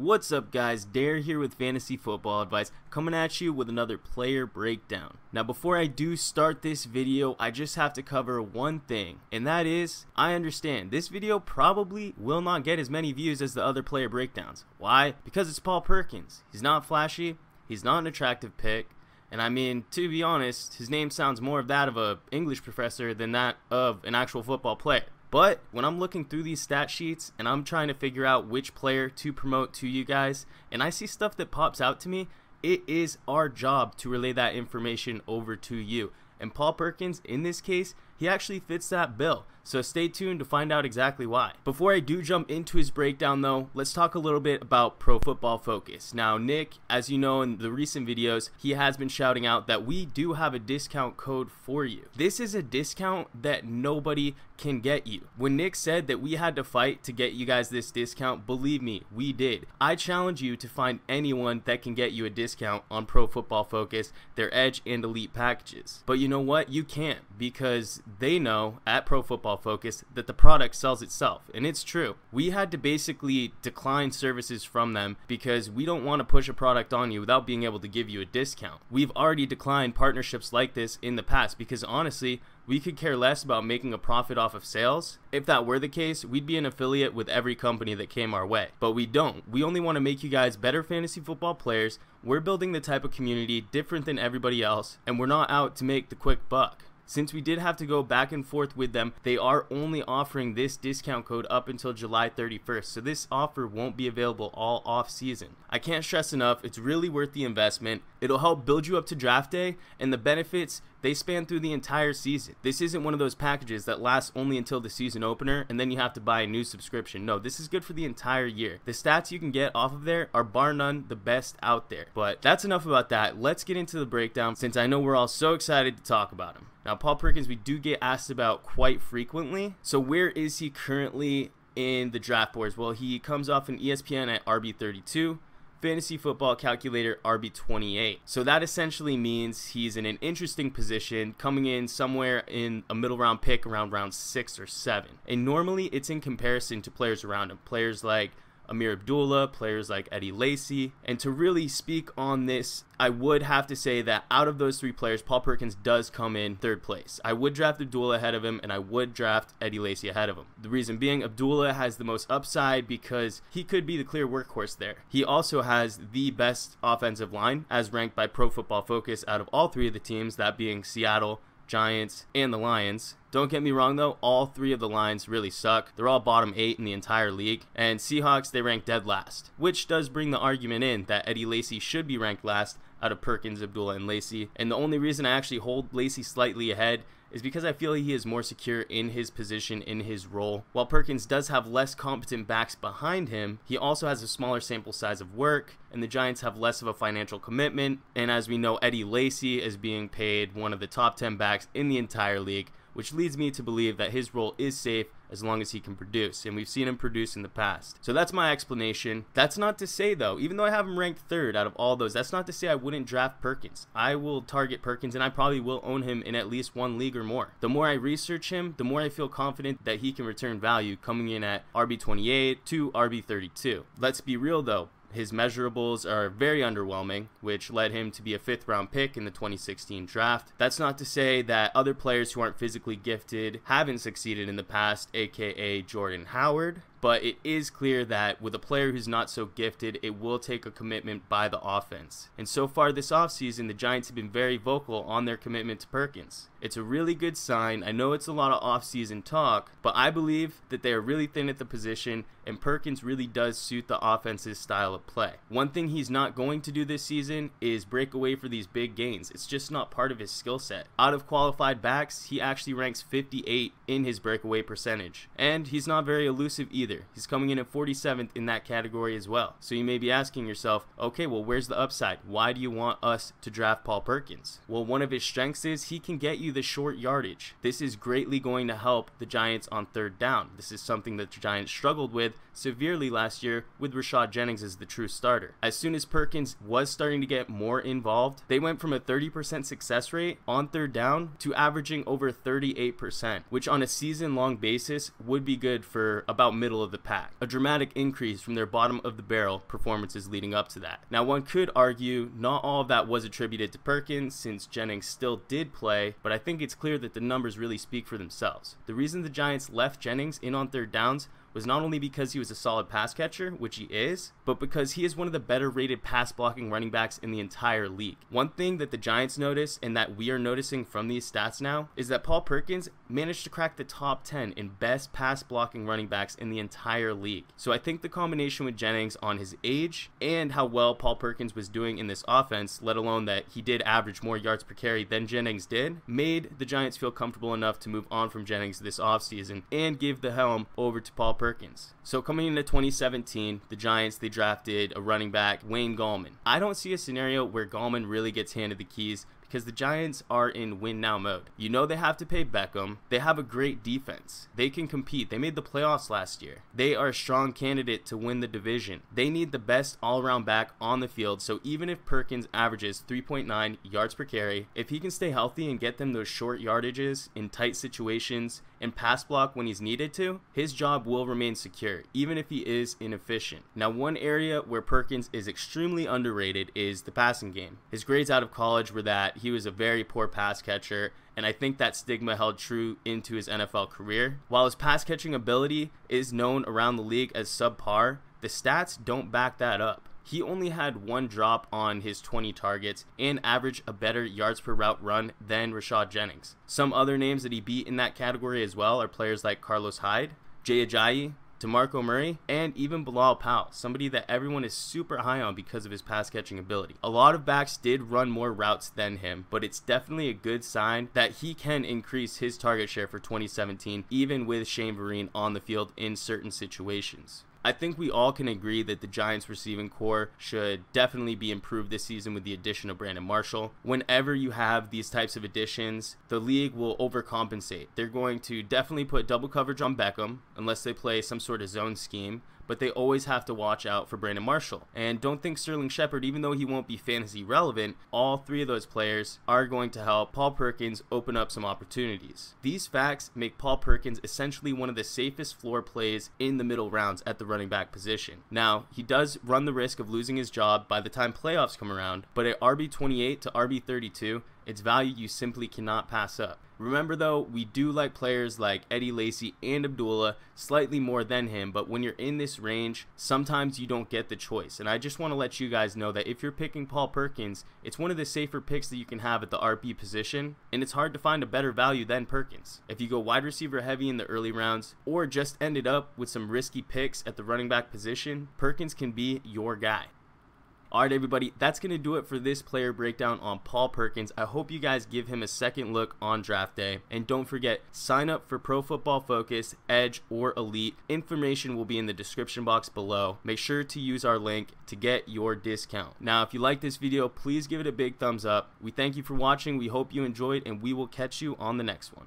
What's up guys, Dare here with Fantasy Football Advice, coming at you with another player breakdown. Now before I do start this video, I just have to cover one thing, and that is, I understand this video probably will not get as many views as the other player breakdowns. Why? Because it's Paul Perkins. He's not flashy, he's not an attractive pick, and I mean, to be honest, his name sounds more of that of an English professor than that of an actual football player. But when I'm looking through these stat sheets and I'm trying to figure out which player to promote to you guys, and I see stuff that pops out to me, it is our job to relay that information over to you. And Paul Perkins, in this case, he actually fits that bill. So stay tuned to find out exactly why. Before I do jump into his breakdown though, let's talk a little bit about Pro Football Focus. Now Nick, as you know in the recent videos, he has been shouting out that we do have a discount code for you. This is a discount that nobody can get you. When Nick said that we had to fight to get you guys this discount, believe me, we did. I challenge you to find anyone that can get you a discount on Pro Football Focus, their Edge and Elite packages. But you know what? You can't, because they know at Pro Football Focus that the product sells itself, and it's true. We had to basically decline services from them because we don't want to push a product on you without being able to give you a discount. We've already declined partnerships like this in the past because honestly, we could care less about making a profit off of sales. If that were the case, we'd be an affiliate with every company that came our way. But we don't. We only want to make you guys better fantasy football players. We're building the type of community different than everybody else, and we're not out to make the quick buck. Since we did have to go back and forth with them, they are only offering this discount code up until July 31st, so this offer won't be available all off season. I can't stress enough, it's really worth the investment. It'll help build you up to draft day, and the benefits, they span through the entire season. This isn't one of those packages that lasts only until the season opener and then you have to buy a new subscription. No, this is good for the entire year. The stats you can get off of there are bar none the best out there. But that's enough about that. Let's get into the breakdown since I know we're all so excited to talk about him. Now Paul Perkins we do get asked about quite frequently. So where is he currently in the draft boards? Well, he comes off an ESPN at RB32. Fantasy Football Calculator RB28. So that essentially means he's in an interesting position, coming in somewhere in a middle round pick around round 6 or 7. And normally it's in comparison to players around him, players like Amir Abdullah, players like Eddie Lacy. And to really speak on this, I would have to say that out of those 3 players, Paul Perkins does come in 3rd place. I would draft Abdullah ahead of him, and I would draft Eddie Lacy ahead of him. The reason being, Abdullah has the most upside because he could be the clear workhorse there. He also has the best offensive line, as ranked by Pro Football Focus out of all 3 of the teams, that being Seattle, Giants, and the Lions. Don't get me wrong though, all 3 of the lines really suck. They're all bottom 8 in the entire league, and Seahawks, they rank dead last, which does bring the argument in that Eddie Lacy should be ranked last out of Perkins, Abdullah, and Lacy. And the only reason I actually hold Lacy slightly ahead is because I feel he is more secure in his position, in his role. While Perkins does have less competent backs behind him, he also has a smaller sample size of work, and the Giants have less of a financial commitment. And as we know, Eddie Lacy is being paid one of the top 10 backs in the entire league, which leads me to believe that his role is safe as long as he can produce, and we've seen him produce in the past. So that's my explanation. That's not to say though, even though I have him ranked 3rd out of all those, that's not to say I wouldn't draft Perkins. I will target Perkins, and I probably will own him in at least 1 league or more. The more I research him, the more I feel confident that he can return value, coming in at RB28 to RB32. Let's be real though, his measurables are very underwhelming, which led him to be a 5th round pick in the 2016 draft. That's not to say that other players who aren't physically gifted haven't succeeded in the past, aka Jordan Howard. But it is clear that with a player who's not so gifted, it will take a commitment by the offense. And so far this offseason, the Giants have been very vocal on their commitment to Perkins. It's a really good sign. I know it's a lot of offseason talk, but I believe that they are really thin at the position, and Perkins really does suit the offense's style of play. One thing he's not going to do this season is break away for these big gains. It's just not part of his skill set. Out of qualified backs, he actually ranks 58 in his breakaway percentage. And he's not very elusive either. He's coming in at 47th in that category as well. So you may be asking yourself, okay, well, where's the upside? Why do you want us to draft Paul Perkins? Well, one of his strengths is he can get you the short yardage. This is greatly going to help the Giants on 3rd down. This is something that the Giants struggled with severely last year with Rashad Jennings as the true starter. As soon as Perkins was starting to get more involved, they went from a 30% success rate on 3rd down to averaging over 38%, which on a season-long basis would be good for about middle middle of the pack, a dramatic increase from their bottom of the barrel performances leading up to that. Now, one could argue not all of that was attributed to Perkins, since Jennings still did play, but I think it's clear that the numbers really speak for themselves. The reason the Giants left Jennings in on third downs was not only because he was a solid pass catcher, which he is, but because he is one of the better rated pass blocking running backs in the entire league. One thing that the Giants notice, and that we are noticing from these stats now, is that Paul Perkins managed to crack the top 10 in best pass blocking running backs in the entire league. So I think the combination with Jennings on his age and how well Paul Perkins was doing in this offense, let alone that he did average more yards per carry than Jennings did, made the Giants feel comfortable enough to move on from Jennings this offseason and give the helm over to Paul Perkins. So coming into 2017, the Giants, they drafted a running back, Wayne Gallman. I don't see a scenario where Gallman really gets handed the keys, because the Giants are in win now mode. You know they have to pay Beckham. They have a great defense. They can compete. They made the playoffs last year. They are a strong candidate to win the division. They need the best all-around back on the field, so even if Perkins averages 3.9 yards per carry, if he can stay healthy and get them those short yardages in tight situations and pass block when he's needed to, his job will remain secure, even if he is inefficient. Now, one area where Perkins is extremely underrated is the passing game. His grades out of college were that he was a very poor pass catcher, and I think that stigma held true into his NFL career. While his pass catching ability is known around the league as subpar, the stats don't back that up. He only had one drop on his 20 targets and averaged a better yards per route run than Rashad Jennings. Some other names that he beat in that category as well are players like Carlos Hyde, Jay Ajayi, DeMarco Murray, and even Bilal Powell, somebody that everyone is super high on because of his pass catching ability. A lot of backs did run more routes than him, but it's definitely a good sign that he can increase his target share for 2017, even with Shane Vereen on the field in certain situations. I think we all can agree that the Giants receiving core should definitely be improved this season with the addition of Brandon Marshall. Whenever you have these types of additions, the league will overcompensate. They're going to definitely put double coverage on Beckham unless they play some sort of zone scheme, but they always have to watch out for Brandon Marshall. And don't think Sterling Shepard, even though he won't be fantasy relevant, all three of those players are going to help Paul Perkins open up some opportunities. These facts make Paul Perkins essentially one of the safest floor plays in the middle rounds at the running back position. Now, he does run the risk of losing his job by the time playoffs come around, but at RB28 to RB32, it's value you simply cannot pass up. Remember though, we do like players like Eddie Lacy and Abdullah slightly more than him, but when you're in this range, sometimes you don't get the choice. And I just want to let you guys know that if you're picking Paul Perkins, it's one of the safer picks that you can have at the RB position, and it's hard to find a better value than Perkins. If you go wide receiver heavy in the early rounds, or just ended up with some risky picks at the running back position, Perkins can be your guy. Alright everybody, that's going to do it for this player breakdown on Paul Perkins. I hope you guys give him a second look on draft day. And don't forget, sign up for Pro Football Focus, Edge, or Elite. Information will be in the description box below. Make sure to use our link to get your discount. Now, if you like this video, please give it a big thumbs up. We thank you for watching. We hope you enjoyed, and we will catch you on the next one.